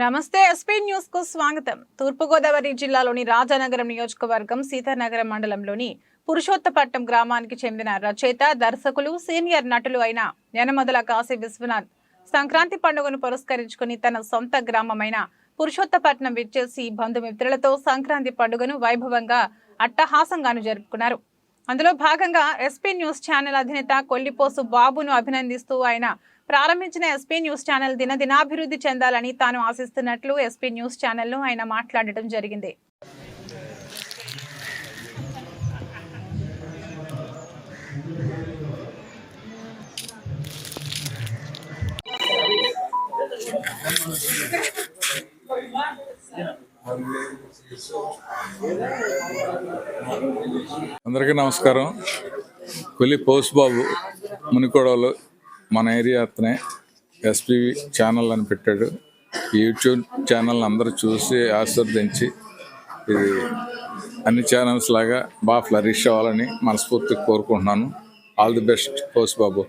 నమస్తే SP news కు స్వాగతం. తూర్పుగోదావరి జిల్లాలోని రాజానగరం నియోజకవర్గం సీతానగరం మండలంలోని పురుషోత్తపట్నం గ్రామానికి చెందిన రచయిత, దర్శకులు, సీనియర్ నటులు అయిన యనమదల కాశీ విశ్వనాథ్ సంక్రాంతి పండుగను పురస్కరించుకుని తన సొంత గ్రామమైన పురుషోత్తపట్నం విచ్చేసి బంధుమిత్రులతో సంక్రాంతి పండుగను వైభవంగా అట్టహాసంగాను జరుపుకున్నారు. అందులో భాగంగా ఎస్పీ న్యూస్ ఛానల్ అధినేత కొల్లిపోసు బాబును అభినందిస్తూ ఆయన ప్రారంభించిన ఎస్పీ న్యూస్ ఛానల్ దినదినాభివృద్ధి చెందాలని తాను ఆశిస్తున్నట్లు ఎస్పీ న్యూస్ ఛానల్లో ఆయన మాట్లాడటం జరిగింది. అందరికీ నమస్కారం. కొల్లిపోసు బాబు మునికోడలు మన ఏరియా అతనే ఎస్పీ ఛానల్ అని పెట్టాడు. యూట్యూబ్ ఛానల్ అందరూ చూసి ఆస్వాదించి ఇది అన్ని ఛానల్స్ లాగా బాగా ఫ్లరిష్ అవ్వాలని మనస్ఫూర్తిగా కోరుకుంటున్నాను. All the best Posu Babu.